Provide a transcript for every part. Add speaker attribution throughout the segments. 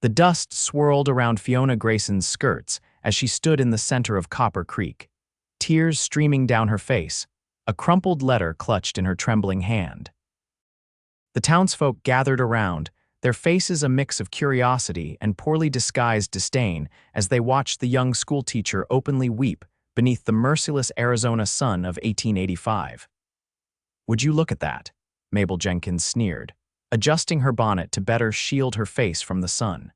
Speaker 1: The dust swirled around Fiona Grayson's skirts as she stood in the center of Copper Creek, tears streaming down her face, a crumpled letter clutched in her trembling hand. The townsfolk gathered around, their faces a mix of curiosity and poorly disguised disdain as they watched the young schoolteacher openly weep beneath the merciless Arizona sun of 1885. "Would you look at that?" Mabel Jenkins sneered, adjusting her bonnet to better shield her face from the sun.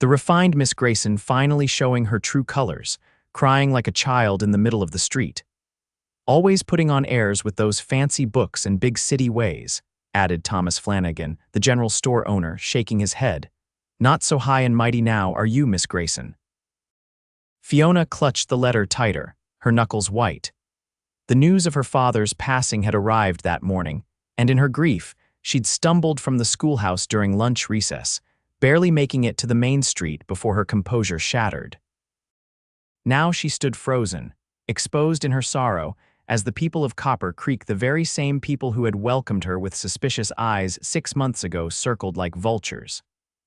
Speaker 1: The refined Miss Grayson finally showing her true colors, crying like a child in the middle of the street. "Always putting on airs with those fancy books and big city ways," added Thomas Flanagan, the general store owner, shaking his head. "Not so high and mighty now, are you, Miss Grayson?" Fiona clutched the letter tighter, her knuckles white. The news of her father's passing had arrived that morning, and in her grief, she'd stumbled from the schoolhouse during lunch recess, barely making it to the main street before her composure shattered. Now she stood frozen, exposed in her sorrow, as the people of Copper Creek, the very same people who had welcomed her with suspicious eyes 6 months ago, circled like vultures.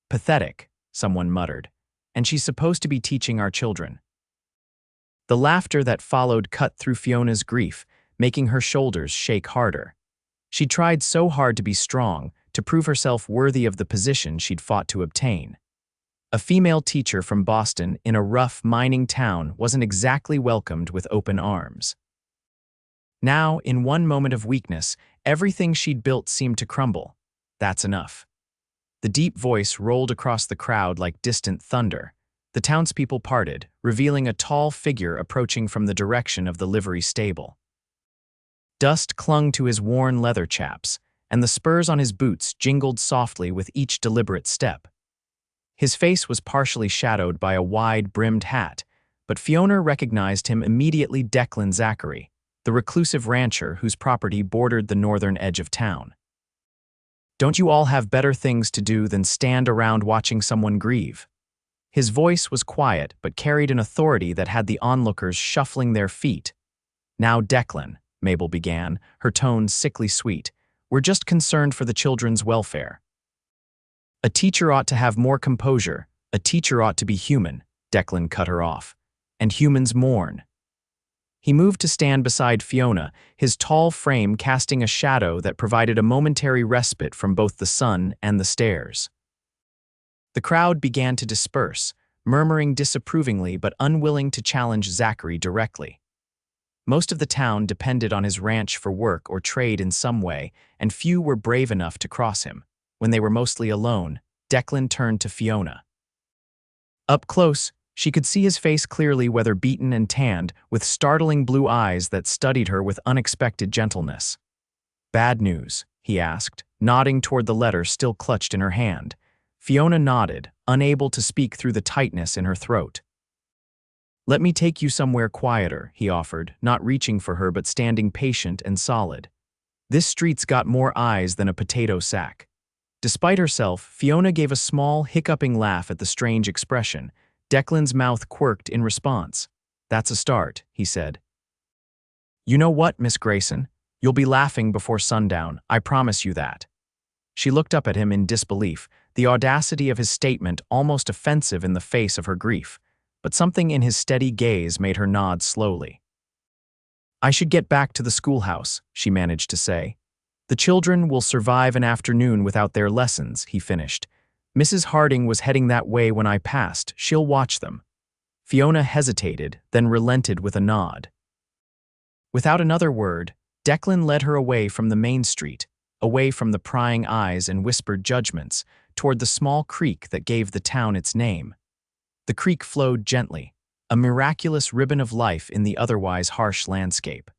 Speaker 1: "Pathetic," someone muttered. "And she's supposed to be teaching our children." The laughter that followed cut through Fiona's grief, making her shoulders shake harder. She tried so hard to be strong, to prove herself worthy of the position she'd fought to obtain. A female teacher from Boston in a rough mining town wasn't exactly welcomed with open arms. Now, in one moment of weakness, everything she'd built seemed to crumble. "That's enough." The deep voice rolled across the crowd like distant thunder. The townspeople parted, revealing a tall figure approaching from the direction of the livery stable. Dust clung to his worn leather chaps, and the spurs on his boots jingled softly with each deliberate step. His face was partially shadowed by a wide-brimmed hat, but Fiona recognized him immediately. Declan Zachary, the reclusive rancher whose property bordered the northern edge of town. "Don't you all have better things to do than stand around watching someone grieve?" His voice was quiet but carried an authority that had the onlookers shuffling their feet. "Now, Declan," Mabel began, her tone sickly sweet, "we're just concerned for the children's welfare." "A teacher ought to have more composure. A teacher ought to be human," Declan cut her off. "And humans mourn." He moved to stand beside Fiona, his tall frame casting a shadow that provided a momentary respite from both the sun and the stairs. The crowd began to disperse, murmuring disapprovingly but unwilling to challenge Zachary directly. Most of the town depended on his ranch for work or trade in some way, and few were brave enough to cross him. When they were mostly alone, Declan turned to Fiona. Up close, she could see his face clearly, weather beaten and tanned, with startling blue eyes that studied her with unexpected gentleness. "Bad news?" he asked, nodding toward the letter still clutched in her hand. Fiona nodded, unable to speak through the tightness in her throat. "Let me take you somewhere quieter," he offered, not reaching for her but standing patient and solid. "This street's got more eyes than a potato sack." Despite herself, Fiona gave a small, hiccuping laugh at the strange expression. Declan's mouth quirked in response. "That's a start," he said. "You know what, Miss Grayson? You'll be laughing before sundown, I promise you that." She looked up at him in disbelief, the audacity of his statement almost offensive in the face of her grief, but something in his steady gaze made her nod slowly. "I should get back to the schoolhouse," she managed to say. "The children will survive an afternoon without their lessons," he finished. "Mrs. Harding was heading that way when I passed. She'll watch them." Fiona hesitated, then relented with a nod. Without another word, Declan led her away from the main street, away from the prying eyes and whispered judgments, toward the small creek that gave the town its name. The creek flowed gently, a miraculous ribbon of life in the otherwise harsh landscape.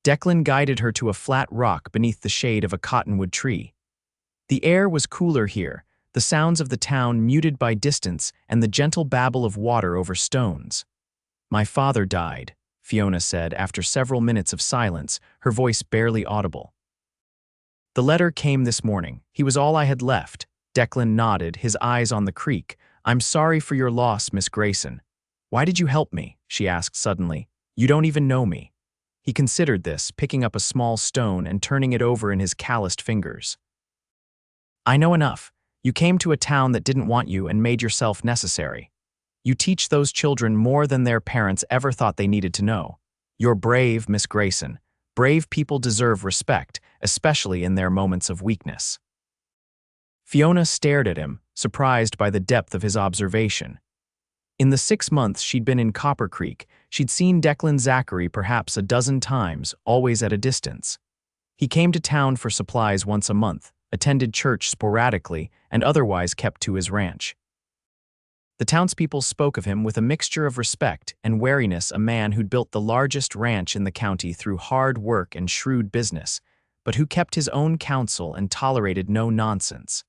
Speaker 1: Declan guided her to a flat rock beneath the shade of a cottonwood tree. The air was cooler here, the sounds of the town muted by distance and the gentle babble of water over stones. "My father died," Fiona said after several minutes of silence, her voice barely audible. "The letter came this morning. He was all I had left." Declan nodded, his eyes on the creek. "I'm sorry for your loss, Miss Grayson." "Why did you help me?" she asked suddenly. "You don't even know me." He considered this, picking up a small stone and turning it over in his calloused fingers. "I know enough. You came to a town that didn't want you and made yourself necessary. You teach those children more than their parents ever thought they needed to know. You're brave, Miss Grayson. Brave people deserve respect, especially in their moments of weakness." Fiona stared at him, surprised by the depth of his observation. In the 6 months she'd been in Copper Creek, she'd seen Declan Zachary perhaps a dozen times, always at a distance. He came to town for supplies once a month, attended church sporadically, and otherwise kept to his ranch. The townspeople spoke of him with a mixture of respect and wariness, a man who'd built the largest ranch in the county through hard work and shrewd business, but who kept his own counsel and tolerated no nonsense.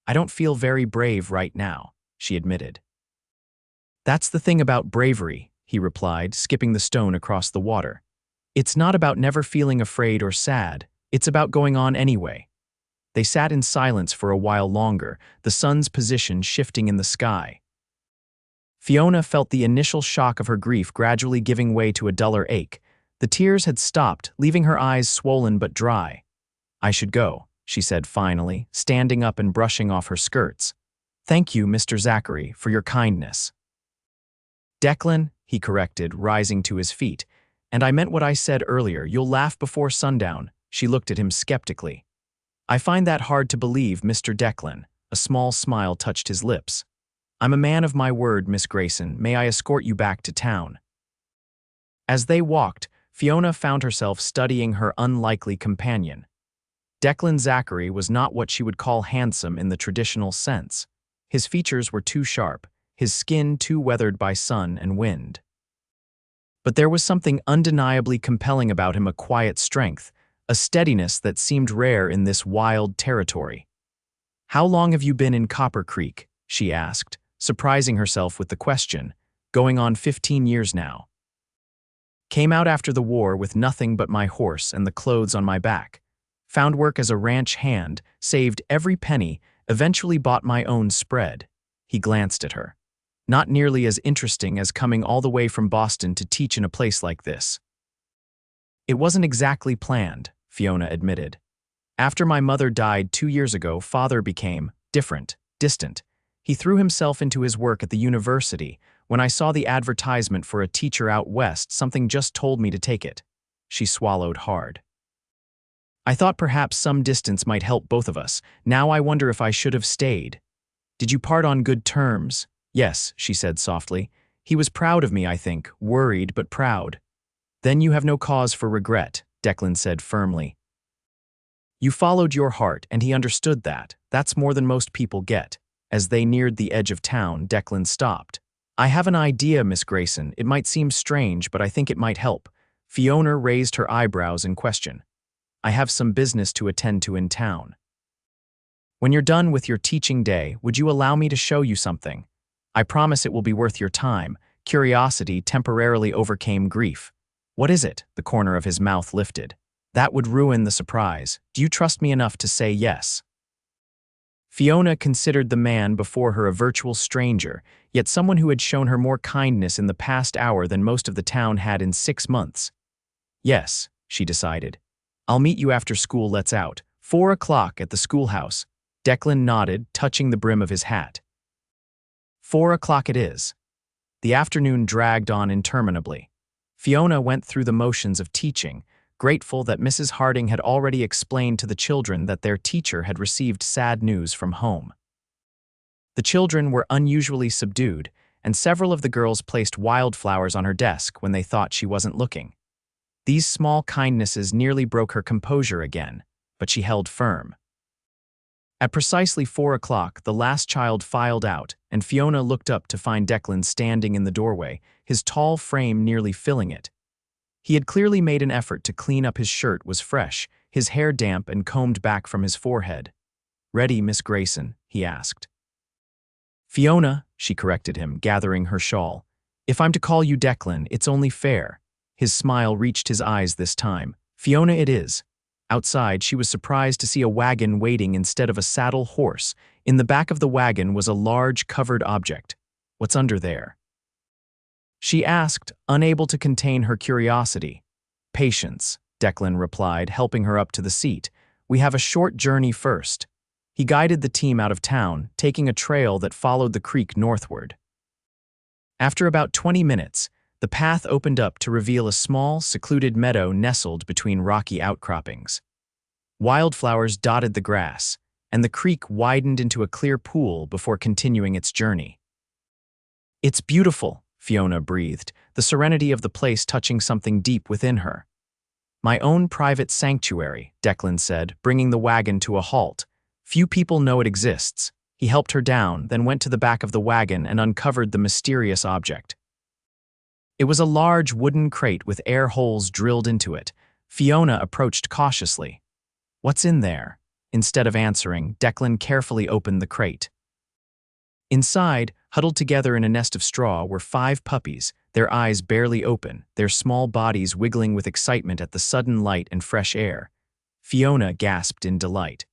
Speaker 1: "I don't feel very brave right now," she admitted. "That's the thing about bravery," he replied, skipping the stone across the water. "It's not about never feeling afraid or sad, it's about going on anyway." They sat in silence for a while longer, the sun's position shifting in the sky. Fiona felt the initial shock of her grief gradually giving way to a duller ache. The tears had stopped, leaving her eyes swollen but dry. "I should go," she said finally, standing up and brushing off her skirts. "Thank you, Mr. Zachary, for your kindness." "Declan," he corrected, rising to his feet. "And I meant what I said earlier, you'll laugh before sundown." She looked at him skeptically. "I find that hard to believe, Mr. Declan." A small smile touched his lips. "I'm a man of my word, Miss Grayson. May I escort you back to town?" As they walked, Fiona found herself studying her unlikely companion. Declan Zachary was not what she would call handsome in the traditional sense. His features were too sharp, his skin too weathered by sun and wind. But there was something undeniably compelling about him, a quiet strength, a steadiness that seemed rare in this wild territory. "How long have you been in Copper Creek?" she asked, surprising herself with the question. "Going on 15 years now. Came out after the war with nothing but my horse and the clothes on my back. Found work as a ranch hand, saved every penny, eventually bought my own spread." He glanced at her. "Not nearly as interesting as coming all the way from Boston to teach in a place like this." "It wasn't exactly planned," Fiona admitted. "After my mother died 2 years ago, Father became different, distant. He threw himself into his work at the university. When I saw the advertisement for a teacher out west, something just told me to take it." She swallowed hard. "I thought perhaps some distance might help both of us. Now I wonder if I should have stayed." "Did you part on good terms?" "Yes," she said softly. "He was proud of me, I think, worried but proud." "Then you have no cause for regret," Declan said firmly. "You followed your heart, and he understood that. That's more than most people get." As they neared the edge of town, Declan stopped. "I have an idea, Miss Grayson. It might seem strange, but I think it might help." Fiona raised her eyebrows in question. "I have some business to attend to in town. When you're done with your teaching day, would you allow me to show you something? I promise it will be worth your time." Curiosity temporarily overcame grief. "What is it?" The corner of his mouth lifted. "That would ruin the surprise. Do you trust me enough to say yes?" Fiona considered the man before her a virtual stranger, yet someone who had shown her more kindness in the past hour than most of the town had in 6 months. "Yes," she decided. "I'll meet you after school lets out. 4 o'clock at the schoolhouse." Declan nodded, touching the brim of his hat. 4 o'clock it is. The afternoon dragged on interminably. Fiona went through the motions of teaching, grateful that Mrs. Harding had already explained to the children that their teacher had received sad news from home. The children were unusually subdued, and several of the girls placed wildflowers on her desk when they thought she wasn't looking. These small kindnesses nearly broke her composure again, but she held firm. At precisely 4 o'clock, the last child filed out, and Fiona looked up to find Declan standing in the doorway, his tall frame nearly filling it. He had clearly made an effort to clean up. His shirt was fresh, his hair damp and combed back from his forehead. "Ready, Miss Grayson?" he asked. "Fiona," she corrected him, gathering her shawl. "If I'm to call you Declan, it's only fair." His smile reached his eyes this time. "Fiona it is." Outside, she was surprised to see a wagon waiting instead of a saddle horse. In the back of the wagon was a large, covered object. "What's under there?" she asked, unable to contain her curiosity. "Patience," Declan replied, helping her up to the seat. "We have a short journey first." He guided the team out of town, taking a trail that followed the creek northward. After about 20 minutes, the path opened up to reveal a small, secluded meadow nestled between rocky outcroppings. Wildflowers dotted the grass, and the creek widened into a clear pool before continuing its journey. "It's beautiful," Fiona breathed, the serenity of the place touching something deep within her. "My own private sanctuary," Declan said, bringing the wagon to a halt. "Few people know it exists." He helped her down, then went to the back of the wagon and uncovered the mysterious object. It was a large wooden crate with air holes drilled into it. Fiona approached cautiously. "What's in there?" Instead of answering, Declan carefully opened the crate. Inside, huddled together in a nest of straw, were 5 puppies, their eyes barely open, their small bodies wiggling with excitement at the sudden light and fresh air. Fiona gasped in delight.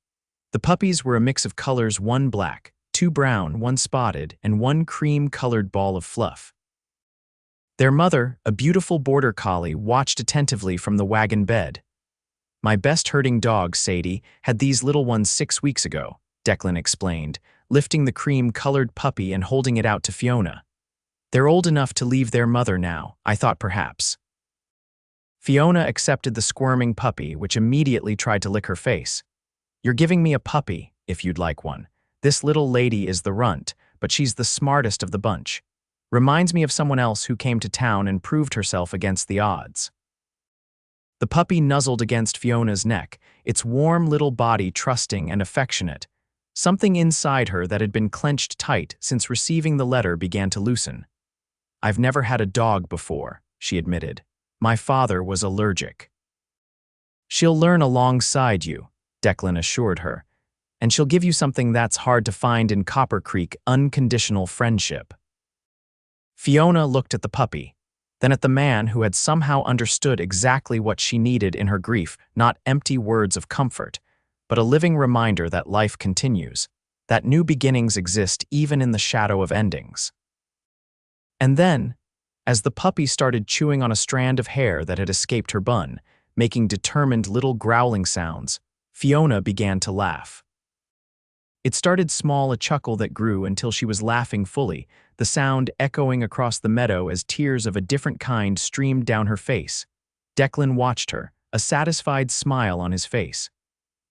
Speaker 1: The puppies were a mix of colors, 1 black, 2 brown, 1 spotted, and 1 cream-colored ball of fluff. Their mother, a beautiful border collie, watched attentively from the wagon bed. "My best herding dog, Sadie, had these little ones 6 weeks ago," Declan explained, lifting the cream-colored puppy and holding it out to Fiona. "They're old enough to leave their mother now, I thought perhaps." Fiona accepted the squirming puppy, which immediately tried to lick her face. "You're giving me a puppy, if you'd like one. This little lady is the runt, but she's the smartest of the bunch. Reminds me of someone else who came to town and proved herself against the odds." The puppy nuzzled against Fiona's neck, its warm little body trusting and affectionate. Something inside her that had been clenched tight since receiving the letter began to loosen. "I've never had a dog before," she admitted. "My father was allergic." "She'll learn alongside you," Declan assured her, "and she'll give you something that's hard to find in Copper Creek: unconditional friendship." Fiona looked at the puppy, then at the man who had somehow understood exactly what she needed in her grief, not empty words of comfort, but a living reminder that life continues, that new beginnings exist even in the shadow of endings. And then, as the puppy started chewing on a strand of hair that had escaped her bun, making determined little growling sounds, Fiona began to laugh. It started small, a chuckle that grew until she was laughing fully, the sound echoing across the meadow as tears of a different kind streamed down her face. Declan watched her, a satisfied smile on his face.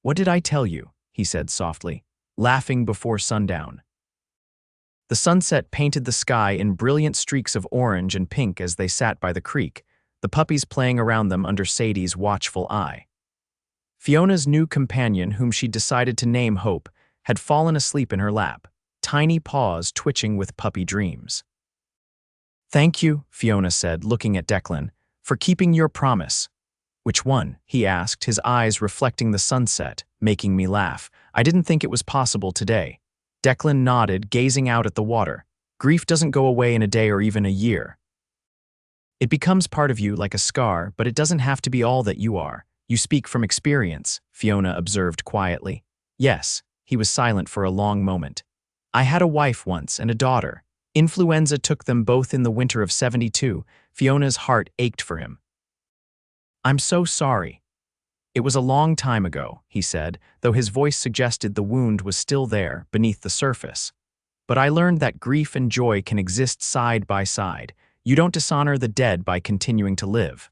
Speaker 1: "What did I tell you?" he said softly, laughing before sundown. The sunset painted the sky in brilliant streaks of orange and pink as they sat by the creek, the puppies playing around them under Sadie's watchful eye. Fiona's new companion, whom she decided to name Hope, had fallen asleep in her lap, tiny paws twitching with puppy dreams. "Thank you," Fiona said, looking at Declan, "for keeping your promise." "Which one?" he asked, his eyes reflecting the sunset, making me laugh. "I didn't think it was possible today." Declan nodded, gazing out at the water. "Grief doesn't go away in a day or even a year. It becomes part of you like a scar, but it doesn't have to be all that you are. You speak from experience," Fiona observed quietly. "Yes." He was silent for a long moment. "I had a wife once and a daughter. Influenza took them both in the winter of '72. Fiona's heart ached for him. "I'm so sorry." "It was a long time ago," he said, though his voice suggested the wound was still there, beneath the surface. "But I learned that grief and joy can exist side by side. You don't dishonor the dead by continuing to live."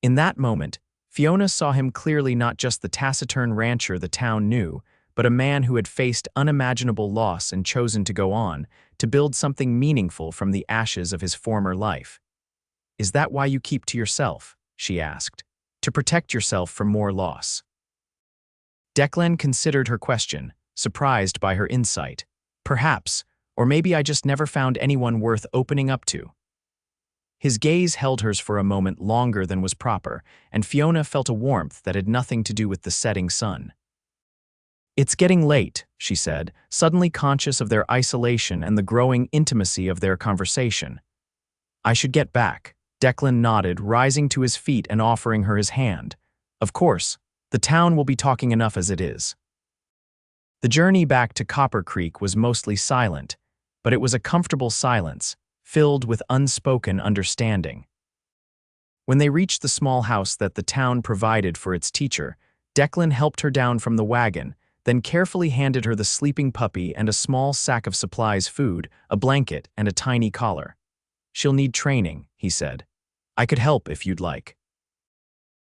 Speaker 1: In that moment, Fiona saw him clearly, not just the taciturn rancher the town knew, but a man who had faced unimaginable loss and chosen to go on, to build something meaningful from the ashes of his former life. "Is that why you keep to yourself?" she asked. "To protect yourself from more loss?" Declan considered her question, surprised by her insight. "Perhaps, or maybe I just never found anyone worth opening up to." His gaze held hers for a moment longer than was proper, and Fiona felt a warmth that had nothing to do with the setting sun. "It's getting late," she said, suddenly conscious of their isolation and the growing intimacy of their conversation. "I should get back." Declan nodded, rising to his feet and offering her his hand. "Of course, the town will be talking enough as it is." The journey back to Copper Creek was mostly silent, but it was a comfortable silence, filled with unspoken understanding. When they reached the small house that the town provided for its teacher, Declan helped her down from the wagon, then carefully handed her the sleeping puppy and a small sack of supplies, food, a blanket, and a tiny collar. "She'll need training," he said. "I could help if you'd like."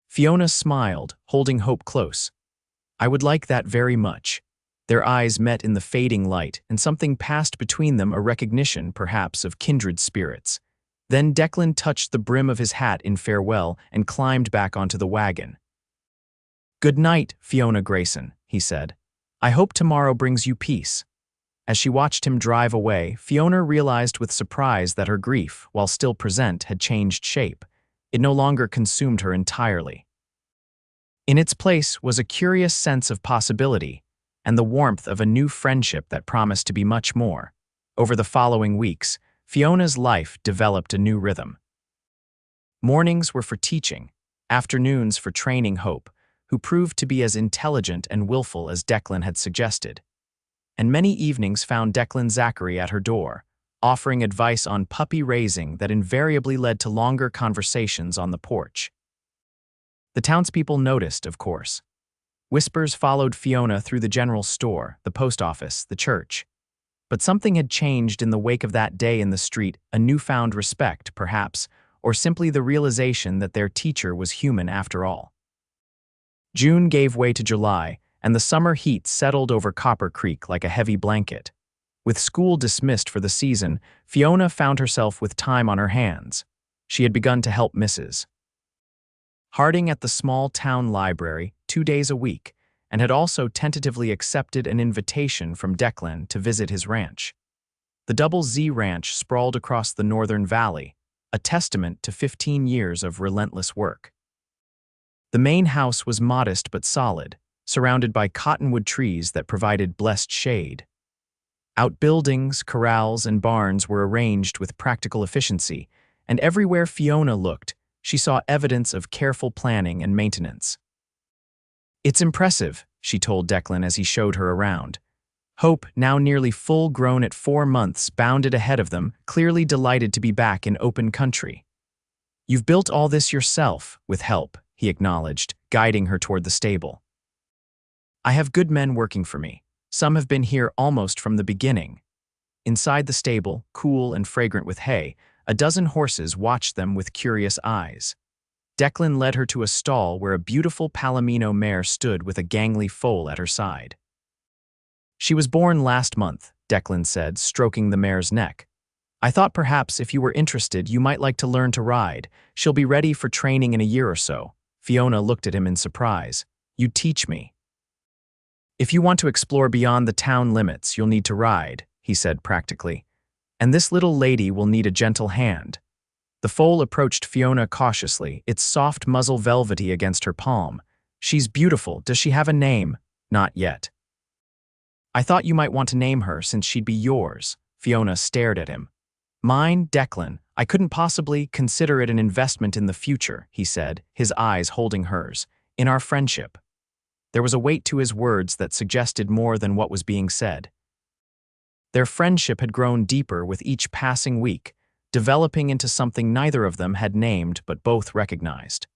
Speaker 1: Fiona smiled, holding Hope close. "I would like that very much." Their eyes met in the fading light, and something passed between them, a recognition, perhaps, of kindred spirits. Then Declan touched the brim of his hat in farewell and climbed back onto the wagon. "Good night, Fiona Grayson," he said. "I hope tomorrow brings you peace." As she watched him drive away, Fiona realized with surprise that her grief, while still present, had changed shape. It no longer consumed her entirely. In its place was a curious sense of possibility, and the warmth of a new friendship that promised to be much more. Over the following weeks, Fiona's life developed a new rhythm. Mornings were for teaching, afternoons for training Hope, who proved to be as intelligent and willful as Declan had suggested. And many evenings found Declan Zachary at her door, offering advice on puppy raising that invariably led to longer conversations on the porch. The townspeople noticed, of course. Whispers followed Fiona through the general store, the post office, the church. But something had changed in the wake of that day in the street, a newfound respect, perhaps, or simply the realization that their teacher was human after all. June gave way to July, and the summer heat settled over Copper Creek like a heavy blanket. With school dismissed for the season, Fiona found herself with time on her hands. She had begun to help Mrs. Harding at the small town library 2 days a week, and had also tentatively accepted an invitation from Declan to visit his ranch. The Double Z Ranch sprawled across the northern valley, a testament to 15 years of relentless work. The main house was modest but solid, surrounded by cottonwood trees that provided blessed shade. Outbuildings, corrals, and barns were arranged with practical efficiency, and everywhere Fiona looked, she saw evidence of careful planning and maintenance. "It's impressive," she told Declan as he showed her around. Hope, now nearly full-grown at 4 months, bounded ahead of them, clearly delighted to be back in open country. "You've built all this yourself, with help," he acknowledged, guiding her toward the stable. "I have good men working for me. Some have been here almost from the beginning." Inside the stable, cool and fragrant with hay, a dozen horses watched them with curious eyes. Declan led her to a stall where a beautiful Palomino mare stood with a gangly foal at her side. "She was born last month," Declan said, stroking the mare's neck. "I thought perhaps if you were interested you might like to learn to ride. She'll be ready for training in a year or so." Fiona looked at him in surprise. "You teach me?" "If you want to explore beyond the town limits, you'll need to ride," he said practically. "And this little lady will need a gentle hand." The foal approached Fiona cautiously, its soft muzzle velvety against her palm. "She's beautiful. Does she have a name?" "Not yet." "I thought you might want to name her since she'd be yours." Fiona stared at him. "Mine, Declan. I couldn't possibly consider it an investment in the future," he said, his eyes holding hers. "In our friendship." There was a weight to his words that suggested more than what was being said. Their friendship had grown deeper with each passing week, developing into something neither of them had named but both recognized.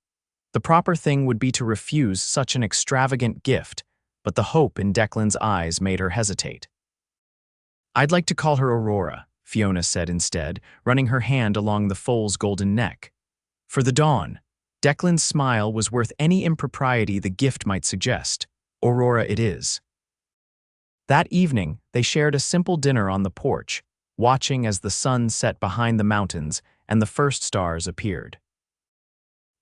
Speaker 1: The proper thing would be to refuse such an extravagant gift, but the hope in Declan's eyes made her hesitate. "I'd like to call her Aurora," Fiona said instead, running her hand along the foal's golden neck. "For the dawn." Declan's smile was worth any impropriety the gift might suggest. "Aurora it is." That evening, they shared a simple dinner on the porch, watching as the sun set behind the mountains and the first stars appeared.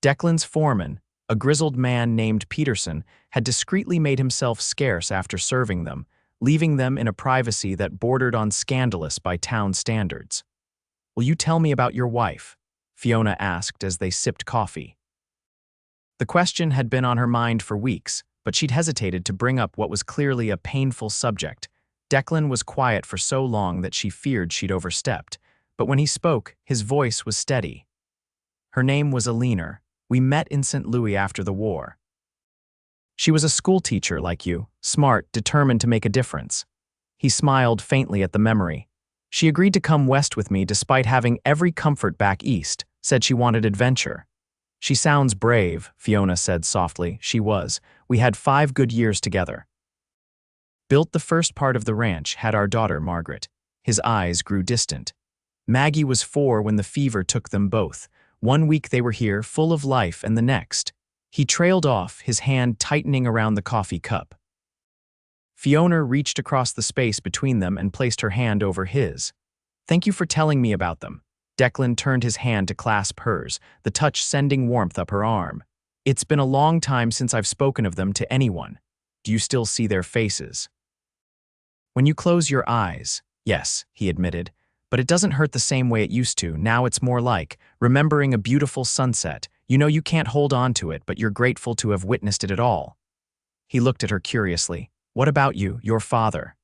Speaker 1: Declan's foreman, a grizzled man named Peterson, had discreetly made himself scarce after serving them, leaving them in a privacy that bordered on scandalous by town standards. "Will you tell me about your wife?" Fiona asked as they sipped coffee. The question had been on her mind for weeks, but she'd hesitated to bring up what was clearly a painful subject. Declan was quiet for so long that she feared she'd overstepped, but when he spoke, his voice was steady. "Her name was Alina. We met in St. Louis after the war. She was a schoolteacher like you, smart, determined to make a difference." He smiled faintly at the memory. "She agreed to come west with me despite having every comfort back east, said she wanted adventure." "She sounds brave," Fiona said softly. "She was. We had 5 good years together." Built the first part of the ranch had our daughter Margaret. His eyes grew distant. Maggie was 4 when the fever took them both. One week they were here, full of life, and the next. He trailed off, his hand tightening around the coffee cup. Fiona reached across the space between them and placed her hand over his. "Thank you for telling me about them." Declan turned his hand to clasp hers, the touch sending warmth up her arm. "It's been a long time since I've spoken of them to anyone. Do you still see their faces?" "When you close your eyes, yes," he admitted. "But it doesn't hurt the same way it used to. Now it's more like remembering a beautiful sunset. You know you can't hold on to it, but you're grateful to have witnessed it at all." He looked at her curiously. "What about you, your father?"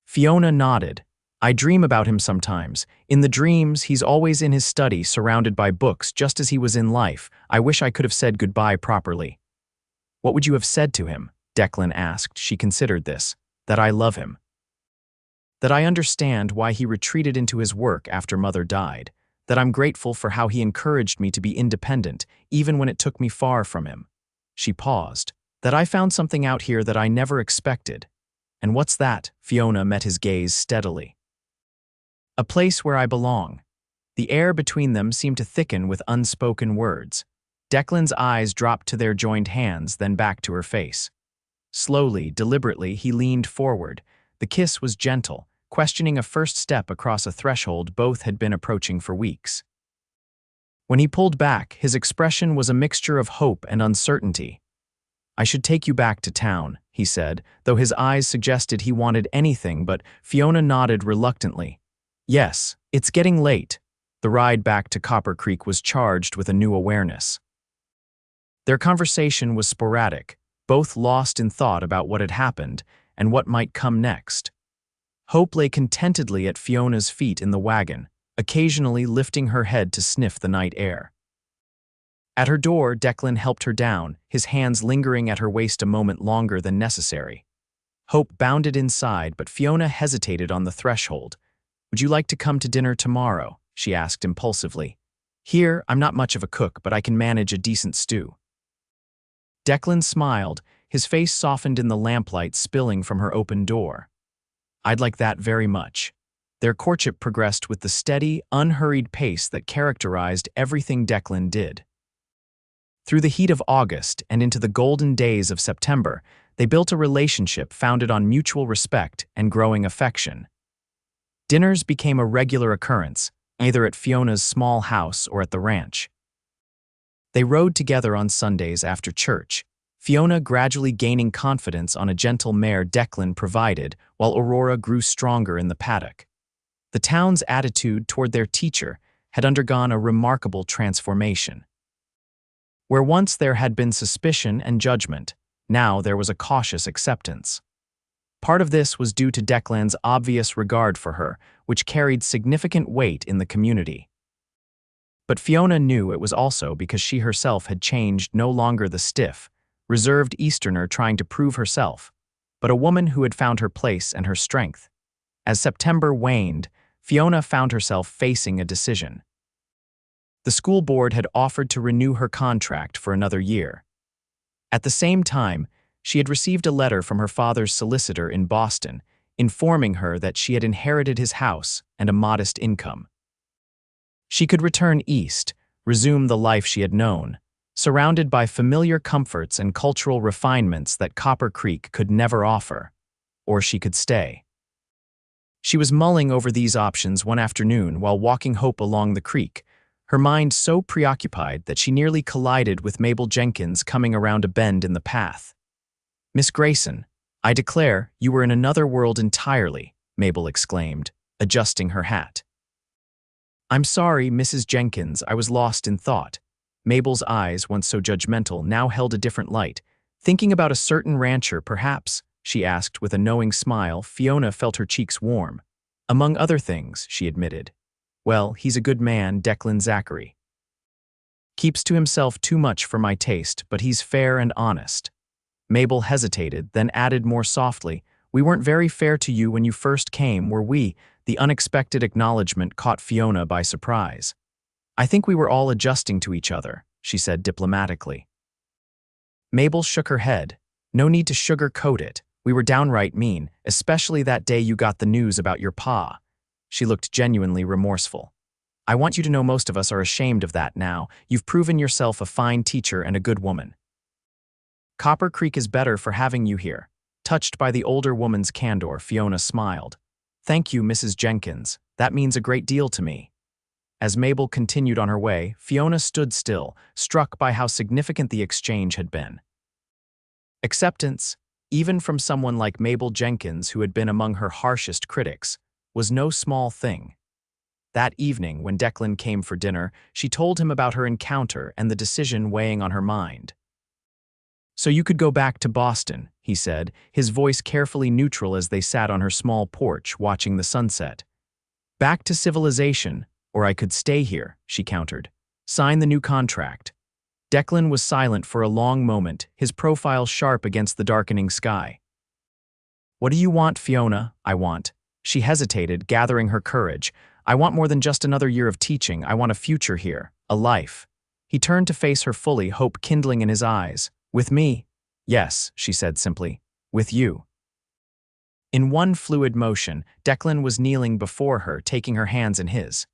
Speaker 1: Fiona nodded. "I dream about him sometimes. In the dreams, he's always in his study, surrounded by books, just as he was in life. I wish I could have said goodbye properly." "What would you have said to him?" Declan asked. She considered this. "That I love him. That I understand why he retreated into his work after Mother died. That I'm grateful for how he encouraged me to be independent, even when it took me far from him." She paused. "That I found something out here that I never expected." "And what's that?" Fiona met his gaze steadily. "A place where I belong." The air between them seemed to thicken with unspoken words. Declan's eyes dropped to their joined hands, then back to her face. Slowly, deliberately, he leaned forward. The kiss was gentle, questioning a first step across a threshold both had been approaching for weeks. When he pulled back, his expression was a mixture of hope and uncertainty. "I should take you back to town," he said, though his eyes suggested he wanted anything, but Fiona nodded reluctantly. "Yes, it's getting late." The ride back to Copper Creek was charged with a new awareness. Their conversation was sporadic, both lost in thought about what had happened and what might come next. Hope lay contentedly at Fiona's feet in the wagon, occasionally lifting her head to sniff the night air. At her door, Declan helped her down, his hands lingering at her waist a moment longer than necessary. Hope bounded inside, but Fiona hesitated on the threshold. "Would you like to come to dinner tomorrow?" she asked impulsively. "Here, I'm not much of a cook, but I can manage a decent stew." Declan smiled, his face softened in the lamplight spilling from her open door. "I'd like that very much." Their courtship progressed with the steady, unhurried pace that characterized everything Declan did. Through the heat of August and into the golden days of September, they built a relationship founded on mutual respect and growing affection. Dinners became a regular occurrence, either at Fiona's small house or at the ranch. They rode together on Sundays after church, Fiona gradually gaining confidence on a gentle mare Declan provided, while Aurora grew stronger in the paddock. The town's attitude toward their teacher had undergone a remarkable transformation. Where once there had been suspicion and judgment, now there was a cautious acceptance. Part of this was due to Declan's obvious regard for her, which carried significant weight in the community. But Fiona knew it was also because she herself had changed, no longer the stiff, reserved Easterner trying to prove herself, but a woman who had found her place and her strength. As September waned, Fiona found herself facing a decision. The school board had offered to renew her contract for another year. At the same time, she had received a letter from her father's solicitor in Boston, informing her that she had inherited his house and a modest income. She could return east, resume the life she had known, surrounded by familiar comforts and cultural refinements that Copper Creek could never offer, or she could stay. She was mulling over these options one afternoon while walking Hope along the creek, her mind so preoccupied that she nearly collided with Mabel Jenkins coming around a bend in the path. "Miss Grayson, I declare you were in another world entirely," Mabel exclaimed, adjusting her hat. "I'm sorry, Mrs. Jenkins, I was lost in thought." Mabel's eyes, once so judgmental, now held a different light. "Thinking about a certain rancher, perhaps?" she asked with a knowing smile. Fiona felt her cheeks warm. "Among other things," she admitted. "Well, he's a good man, Declan Zachary. Keeps to himself too much for my taste, but he's fair and honest." Mabel hesitated, then added more softly, "We weren't very fair to you when you first came, were we?" The unexpected acknowledgement caught Fiona by surprise. "I think we were all adjusting to each other," she said diplomatically. Mabel shook her head. "No need to sugarcoat it. We were downright mean, especially that day you got the news about your pa." She looked genuinely remorseful. "I want you to know most of us are ashamed of that now. You've proven yourself a fine teacher and a good woman. Copper Creek is better for having you here." Touched by the older woman's candor, Fiona smiled. "Thank you, Mrs. Jenkins. That means a great deal to me." As Mabel continued on her way, Fiona stood still, struck by how significant the exchange had been. Acceptance, even from someone like Mabel Jenkins, who had been among her harshest critics, was no small thing. That evening, when Declan came for dinner, she told him about her encounter and the decision weighing on her mind. "So you could go back to Boston," he said, his voice carefully neutral as they sat on her small porch watching the sunset. "Back to civilization, or I could stay here," she countered. "Sign the new contract." Declan was silent for a long moment, his profile sharp against the darkening sky. "What do you want, Fiona?" "I want." She hesitated, gathering her courage. "I want more than just another year of teaching. I want a future here, a life." He turned to face her fully, hope kindling in his eyes. "With me?" "Yes," she said simply. "With you." In one fluid motion, Declan was kneeling before her, taking her hands in his.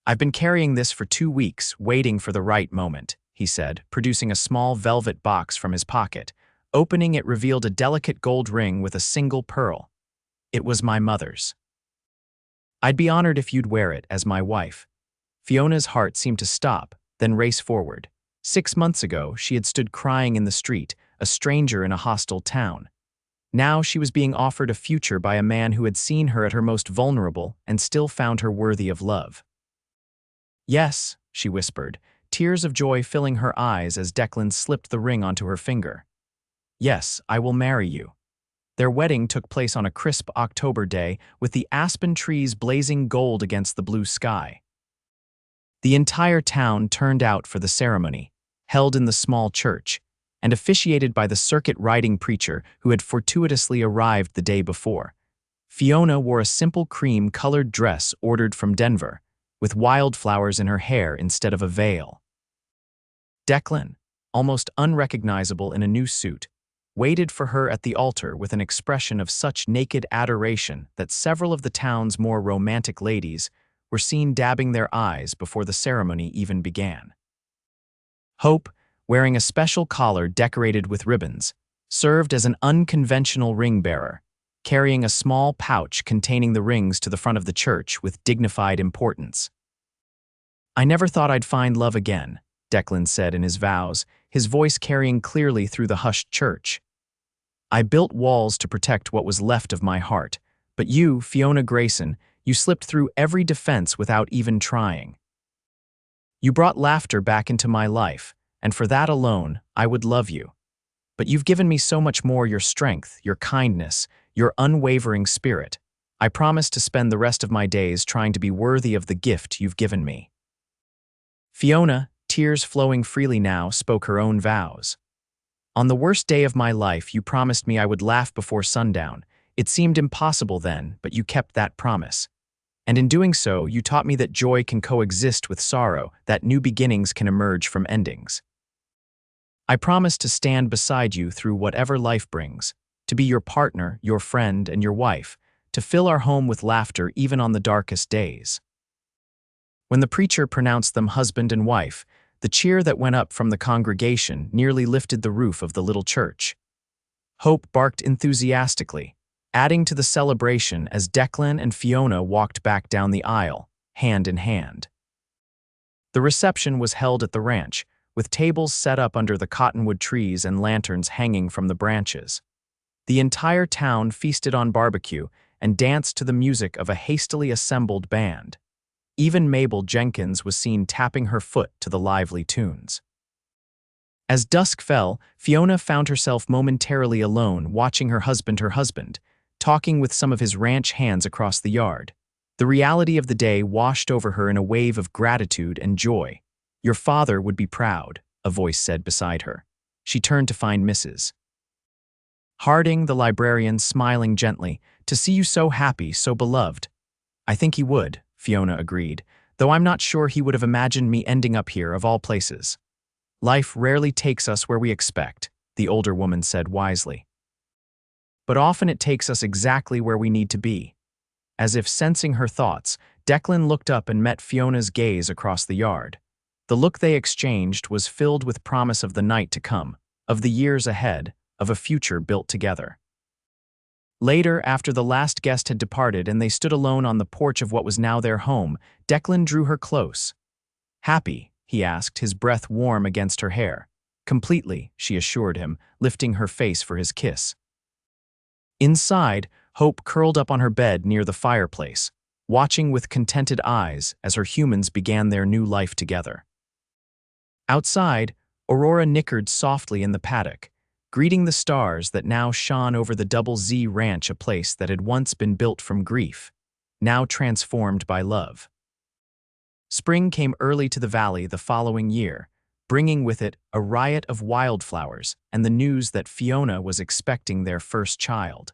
Speaker 1: "I've been carrying this for 2 weeks, waiting for the right moment," he said, producing a small velvet box from his pocket. Opening it revealed a delicate gold ring with a single pearl. "It was my mother's. I'd be honored if you'd wear it as my wife." Fiona's heart seemed to stop, then race forward. 6 months ago, she had stood crying in the street, a stranger in a hostile town. Now she was being offered a future by a man who had seen her at her most vulnerable and still found her worthy of love. "Yes," she whispered, tears of joy filling her eyes as Declan slipped the ring onto her finger. "Yes, I will marry you." Their wedding took place on a crisp October day, with the aspen trees blazing gold against the blue sky. The entire town turned out for the ceremony, held in the small church, and officiated by the circuit-riding preacher who had fortuitously arrived the day before. Fiona wore a simple cream-colored dress ordered from Denver, with wildflowers in her hair instead of a veil. Declan, almost unrecognizable in a new suit, waited for her at the altar with an expression of such naked adoration that several of the town's more romantic ladies were seen dabbing their eyes before the ceremony even began. Hope, wearing a special collar decorated with ribbons, served as an unconventional ring bearer, carrying a small pouch containing the rings to the front of the church with dignified importance. "I never thought I'd find love again," Declan said in his vows, his voice carrying clearly through the hushed church. "I built walls to protect what was left of my heart, but you, Fiona Grayson, you slipped through every defense without even trying. You brought laughter back into my life, and for that alone, I would love you. But you've given me so much more: your strength, your kindness, your unwavering spirit. I promise to spend the rest of my days trying to be worthy of the gift you've given me." Fiona, tears flowing freely now, spoke her own vows. "On the worst day of my life, you promised me I would laugh before sundown. It seemed impossible then, but you kept that promise. And in doing so, you taught me that joy can coexist with sorrow, that new beginnings can emerge from endings. I promise to stand beside you through whatever life brings, to be your partner, your friend, and your wife, to fill our home with laughter even on the darkest days." When the preacher pronounced them husband and wife, the cheer that went up from the congregation nearly lifted the roof of the little church. Hope barked enthusiastically, adding to the celebration as Declan and Fiona walked back down the aisle, hand in hand. The reception was held at the ranch, with tables set up under the cottonwood trees and lanterns hanging from the branches. The entire town feasted on barbecue and danced to the music of a hastily assembled band. Even Mabel Jenkins was seen tapping her foot to the lively tunes. As dusk fell, Fiona found herself momentarily alone, watching her husband, talking with some of his ranch hands across the yard. The reality of the day washed over her in a wave of gratitude and joy. "Your father would be proud," a voice said beside her. She turned to find Mrs. Harding, the librarian, smiling gently. "To see you so happy, so beloved." "I think he would," Fiona agreed, "though I'm not sure he would have imagined me ending up here of all places." "Life rarely takes us where we expect," the older woman said wisely. but often it takes us exactly where we need to be." As if sensing her thoughts, Declan looked up and met Fiona's gaze across the yard. The look they exchanged was filled with promise of the night to come, of the years ahead, of a future built together. Later, after the last guest had departed and they stood alone on the porch of what was now their home, Declan drew her close. "Happy?" he asked, his breath warm against her hair. "Completely," she assured him, lifting her face for his kiss. Inside, Hope curled up on her bed near the fireplace, watching with contented eyes as her humans began their new life together. Outside, Aurora nickered softly in the paddock, greeting the stars that now shone over the Double Z Ranch, a place that had once been built from grief, now transformed by love. Spring came early to the valley the following year, bringing with it a riot of wildflowers and the news that Fiona was expecting their first child.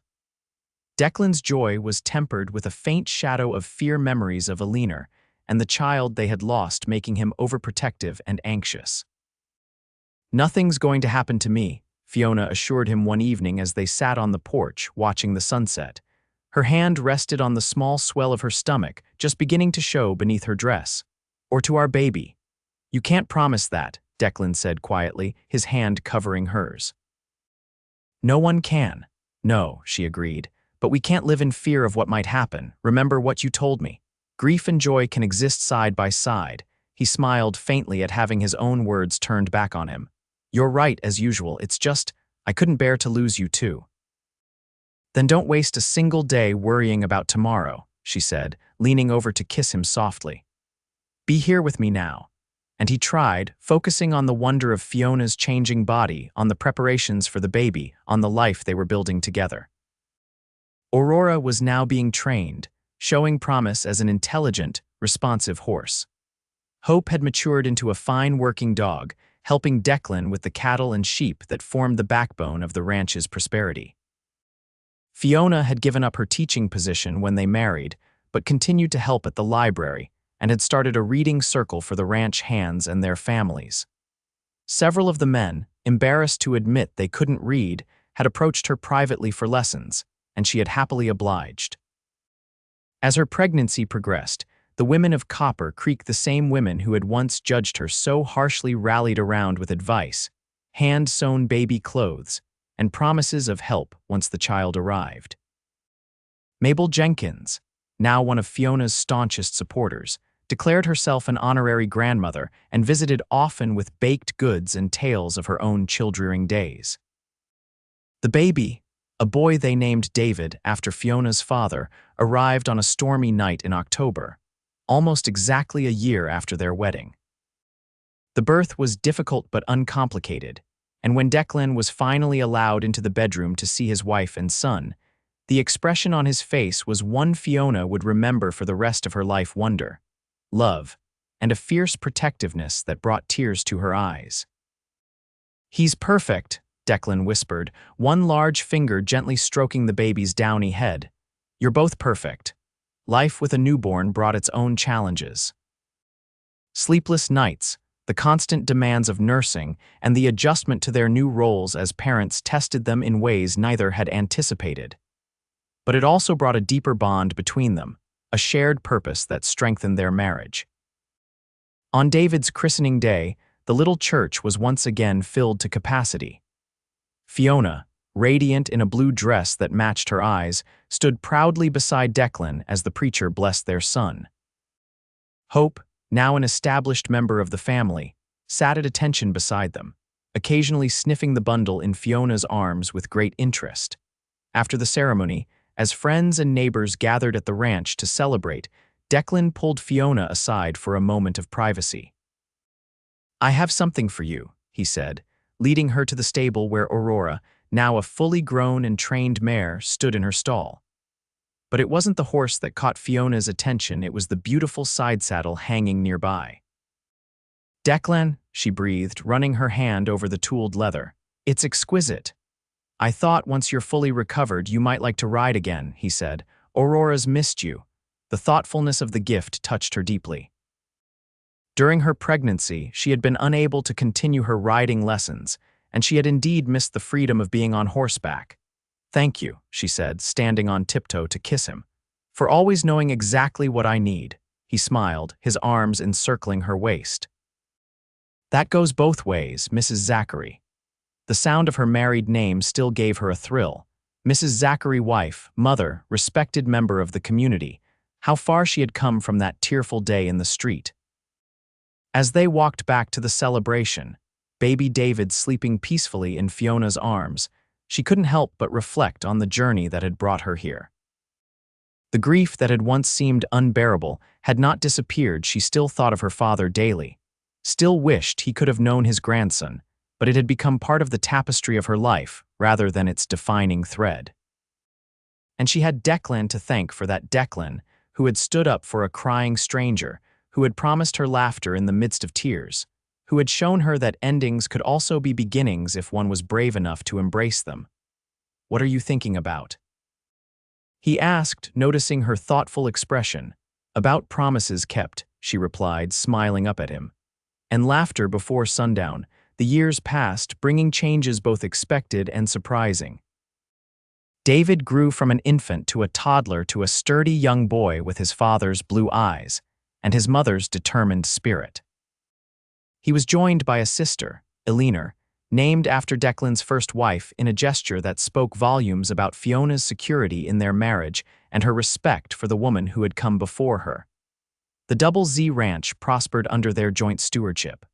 Speaker 1: Declan's joy was tempered with a faint shadow of fear, memories of Alina and the child they had lost, making him overprotective and anxious. "Nothing's going to happen to me," Fiona assured him one evening as they sat on the porch watching the sunset. Her hand rested on the small swell of her stomach, just beginning to show beneath her dress. "Or to our baby." "You can't promise that," Declan said quietly, his hand covering hers. "No one can." "No," she agreed, "but we can't live in fear of what might happen. Remember what you told me. Grief and joy can exist side by side." He smiled faintly at having his own words turned back on him. "You're right, as usual. It's just, I couldn't bear to lose you too." "Then don't waste a single day worrying about tomorrow," she said, leaning over to kiss him softly. "Be here with me now." And he tried, focusing on the wonder of Fiona's changing body, on the preparations for the baby, on the life they were building together. Aurora was now being trained, showing promise as an intelligent, responsive horse. Hope had matured into a fine working dog, helping Declan with the cattle and sheep that formed the backbone of the ranch's prosperity. Fiona had given up her teaching position when they married, but continued to help at the library and had started a reading circle for the ranch hands and their families. Several of the men, embarrassed to admit they couldn't read, had approached her privately for lessons, and she had happily obliged. As her pregnancy progressed, the women of Copper Creek, the same women who had once judged her so harshly, rallied around with advice, hand-sewn baby clothes, and promises of help once the child arrived. Mabel Jenkins, now one of Fiona's staunchest supporters, declared herself an honorary grandmother and visited often with baked goods and tales of her own childrearing days. The baby, a boy they named David after Fiona's father, arrived on a stormy night in October, almost exactly a year after their wedding. The birth was difficult but uncomplicated, and when Declan was finally allowed into the bedroom to see his wife and son, the expression on his face was one Fiona would remember for the rest of her life: wonder, love, and a fierce protectiveness that brought tears to her eyes. "He's perfect," Declan whispered, one large finger gently stroking the baby's downy head. "You're both perfect." Life with a newborn brought its own challenges. Sleepless nights, the constant demands of nursing, and the adjustment to their new roles as parents tested them in ways neither had anticipated. But it also brought a deeper bond between them, a shared purpose that strengthened their marriage. On David's christening day, the little church was once again filled to capacity. Fiona, radiant in a blue dress that matched her eyes, stood proudly beside Declan as the preacher blessed their son. Hope, now an established member of the family, sat at attention beside them, occasionally sniffing the bundle in Fiona's arms with great interest. After the ceremony, as friends and neighbors gathered at the ranch to celebrate, Declan pulled Fiona aside for a moment of privacy. "I have something for you," he said, leading her to the stable where Aurora, now a fully grown and trained mare, stood in her stall. But it wasn't the horse that caught Fiona's attention, it was the beautiful side saddle hanging nearby. "Declan," she breathed, running her hand over the tooled leather. "It's exquisite." "I thought once you're fully recovered you might like to ride again," he said. "Aurora's missed you." The thoughtfulness of the gift touched her deeply. During her pregnancy, she had been unable to continue her riding lessons, and she had indeed missed the freedom of being on horseback. "Thank you," she said, standing on tiptoe to kiss him, "for always knowing exactly what I need." He smiled, his arms encircling her waist. "That goes both ways, Mrs. Zachary." The sound of her married name still gave her a thrill. Mrs. Zachary, wife, mother, respected member of the community. How far she had come from that tearful day in the street. As they walked back to the celebration, baby David sleeping peacefully in Fiona's arms, she couldn't help but reflect on the journey that had brought her here. The grief that had once seemed unbearable had not disappeared. She still thought of her father daily, still wished he could have known his grandson, but it had become part of the tapestry of her life rather than its defining thread. And she had Declan to thank for that, Declan, who had stood up for a crying stranger, who had promised her laughter in the midst of tears, who had shown her that endings could also be beginnings if one was brave enough to embrace them. "What are you thinking about?" he asked, noticing her thoughtful expression. "About promises kept," she replied, smiling up at him. "And laughter before sundown." The years passed, bringing changes both expected and surprising. David grew from an infant to a toddler to a sturdy young boy with his father's blue eyes and his mother's determined spirit. He was joined by a sister, Eleanor, named after Declan's first wife, in a gesture that spoke volumes about Fiona's security in their marriage and her respect for the woman who had come before her. The Double Z Ranch prospered under their joint stewardship.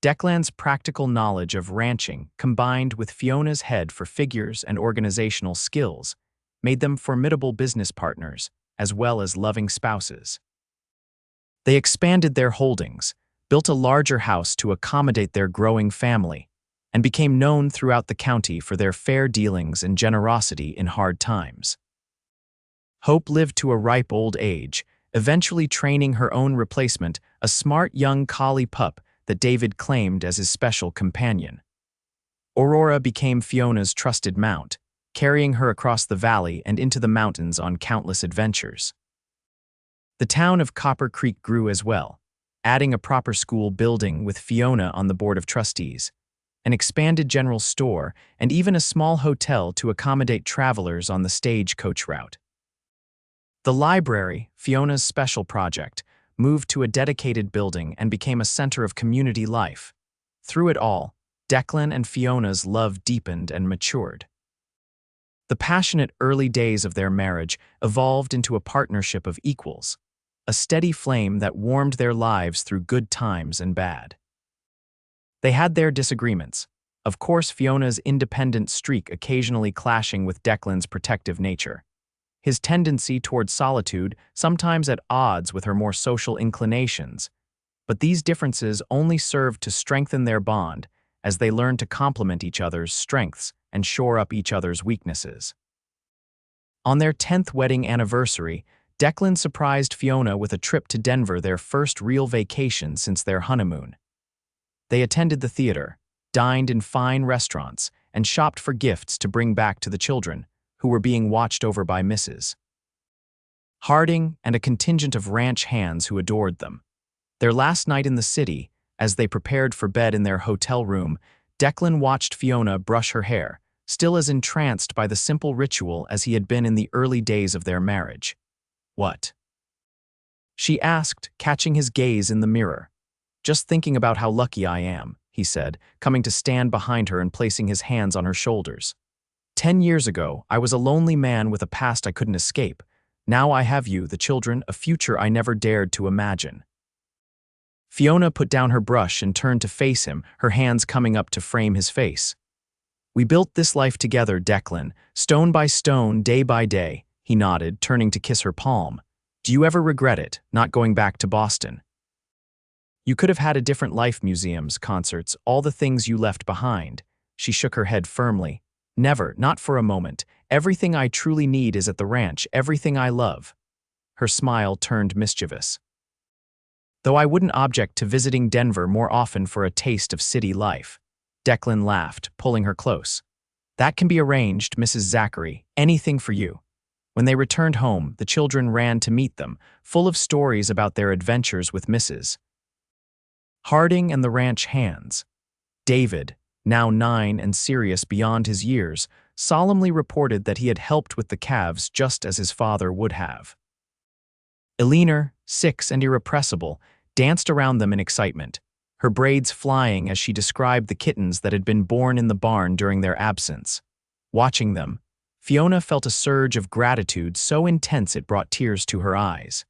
Speaker 1: Declan's practical knowledge of ranching, combined with Fiona's head for figures and organizational skills, made them formidable business partners, as well as loving spouses. They expanded their holdings, built a larger house to accommodate their growing family, and became known throughout the county for their fair dealings and generosity in hard times. Hope lived to a ripe old age, eventually training her own replacement, a smart young collie pup that David claimed as his special companion. Aurora became Fiona's trusted mount, carrying her across the valley and into the mountains on countless adventures. The town of Copper Creek grew as well, adding a proper school building with Fiona on the board of trustees, an expanded general store, and even a small hotel to accommodate travelers on the stagecoach route. The library, Fiona's special project, moved to a dedicated building and became a center of community life. Through it all, Declan and Fiona's love deepened and matured. The passionate early days of their marriage evolved into a partnership of equals, a steady flame that warmed their lives through good times and bad. They had their disagreements, of course, Fiona's independent streak occasionally clashing with Declan's protective nature, his tendency toward solitude sometimes at odds with her more social inclinations, but these differences only served to strengthen their bond as they learned to complement each other's strengths and shore up each other's weaknesses. On their 10th wedding anniversary, Declan surprised Fiona with a trip to Denver, their first real vacation since their honeymoon. They attended the theater, dined in fine restaurants, and shopped for gifts to bring back to the children, who were being watched over by Mrs. Harding and a contingent of ranch hands who adored them. Their last night in the city, as they prepared for bed in their hotel room, Declan watched Fiona brush her hair, still as entranced by the simple ritual as he had been in the early days of their marriage. "What?" she asked, catching his gaze in the mirror. "Just thinking about how lucky I am," he said, coming to stand behind her and placing his hands on her shoulders. 10 years ago, I was a lonely man with a past I couldn't escape. Now I have you, the children, a future I never dared to imagine." Fiona put down her brush and turned to face him, her hands coming up to frame his face. "We built this life together, Declan, stone by stone, day by day," he nodded, turning to kiss her palm. "Do you ever regret it, not going back to Boston? You could have had a different life, museums, concerts, all the things you left behind." She shook her head firmly. "Never, not for a moment. Everything I truly need is at the ranch, everything I love." Her smile turned mischievous. "Though I wouldn't object to visiting Denver more often for a taste of city life." Declan laughed, pulling her close. "That can be arranged, Mrs. Zachary, anything for you." When they returned home, the children ran to meet them, full of stories about their adventures with Mrs. Harding and the ranch hands. David, now 9 and serious beyond his years, solemnly reported that he had helped with the calves just as his father would have. Eleanor, 6 and irrepressible, danced around them in excitement, her braids flying as she described the kittens that had been born in the barn during their absence. Watching them, Fiona felt a surge of gratitude so intense it brought tears to her eyes.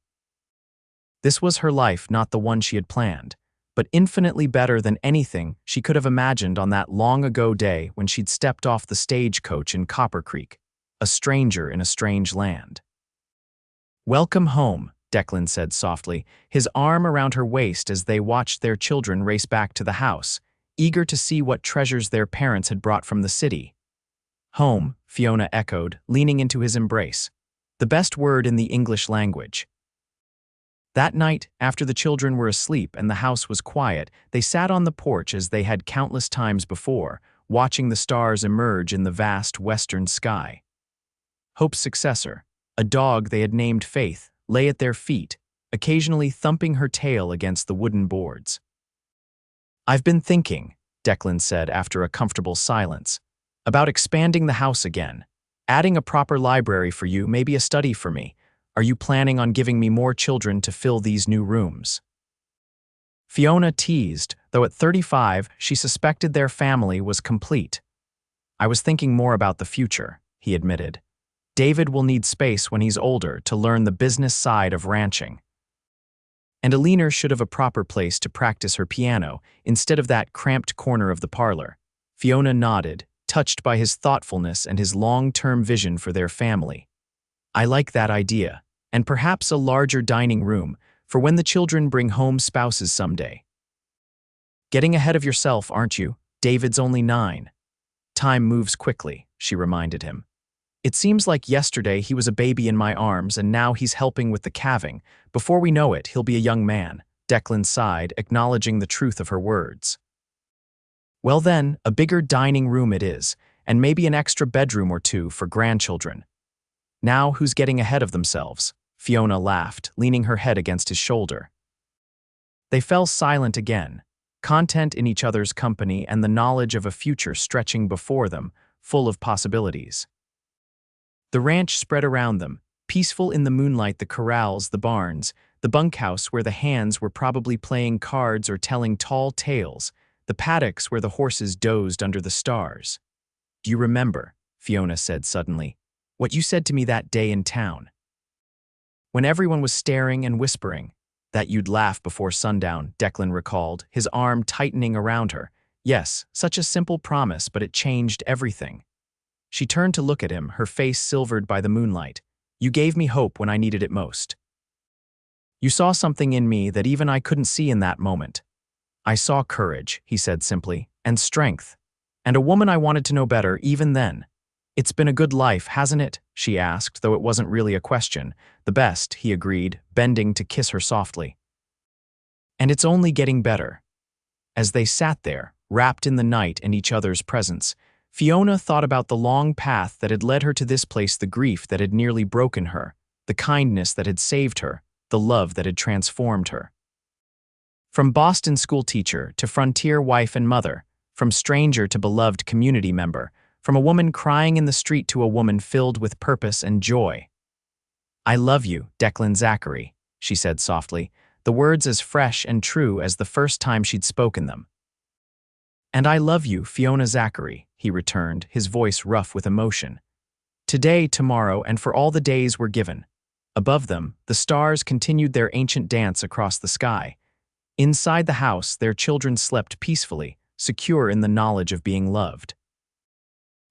Speaker 1: This was her life, not the one she had planned, but infinitely better than anything she could have imagined on that long-ago day when she'd stepped off the stagecoach in Copper Creek, a stranger in a strange land. "Welcome home," Declan said softly, his arm around her waist as they watched their children race back to the house, eager to see what treasures their parents had brought from the city. "Home," Fiona echoed, leaning into his embrace, the best word in the English language. That night, after the children were asleep and the house was quiet, they sat on the porch as they had countless times before, watching the stars emerge in the vast western sky. Hope's successor, a dog they had named Faith, lay at their feet, occasionally thumping her tail against the wooden boards. "I've been thinking," Declan said after a comfortable silence, "about expanding the house again, adding a proper library for you, maybe a study for me. Are you planning on giving me more children to fill these new rooms?" Fiona teased, though at 35 she suspected their family was complete. "I was thinking more about the future," he admitted. "David will need space when he's older to learn the business side of ranching. And Eleanor should have a proper place to practice her piano instead of that cramped corner of the parlor." Fiona nodded, touched by his thoughtfulness and his long-term vision for their family. "I like that idea. And perhaps a larger dining room for when the children bring home spouses someday." "Getting ahead of yourself, aren't you? David's only 9. "Time moves quickly," she reminded him. "It seems like yesterday he was a baby in my arms and now he's helping with the calving. Before we know it, he'll be a young man." Declan sighed, acknowledging the truth of her words. "Well then, a bigger dining room it is, and maybe an extra bedroom or 2 for grandchildren." "Now who's getting ahead of themselves?" Fiona laughed, leaning her head against his shoulder. They fell silent again, content in each other's company and the knowledge of a future stretching before them, full of possibilities. The ranch spread around them, peaceful in the moonlight, the corrals, the barns, the bunkhouse where the hands were probably playing cards or telling tall tales, the paddocks where the horses dozed under the stars. "Do you remember," Fiona said suddenly, "what you said to me that day in town? When everyone was staring and whispering, that you'd laugh before sundown," Declan recalled, his arm tightening around her. Yes, such a simple promise, but it changed everything. She turned to look at him, her face silvered by the moonlight. "You gave me hope when I needed it most. You saw something in me that even I couldn't see in that moment." "I saw courage," he said simply, "and strength. And a woman I wanted to know better even then." "It's been a good life, hasn't it?" she asked, though it wasn't really a question. "The best," he agreed, bending to kiss her softly. "And it's only getting better." As they sat there, wrapped in the night and each other's presence, Fiona thought about the long path that had led her to this place, the grief that had nearly broken her, the kindness that had saved her, the love that had transformed her. From Boston schoolteacher to frontier wife and mother, from stranger to beloved community member, from a woman crying in the street to a woman filled with purpose and joy. "I love you, Declan Zachary," she said softly, the words as fresh and true as the first time she'd spoken them. "And I love you, Fiona Zachary," he returned, his voice rough with emotion. "Today, tomorrow, and for all the days we're given." Above them, the stars continued their ancient dance across the sky. Inside the house, their children slept peacefully, secure in the knowledge of being loved.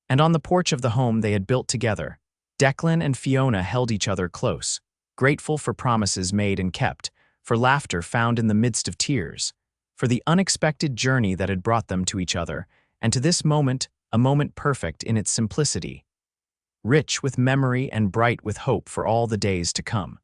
Speaker 1: And on the porch of the home they had built together, Declan and Fiona held each other close, grateful for promises made and kept, for laughter found in the midst of tears, for the unexpected journey that had brought them to each other, and to this moment, a moment perfect in its simplicity, rich with memory and bright with hope for all the days to come.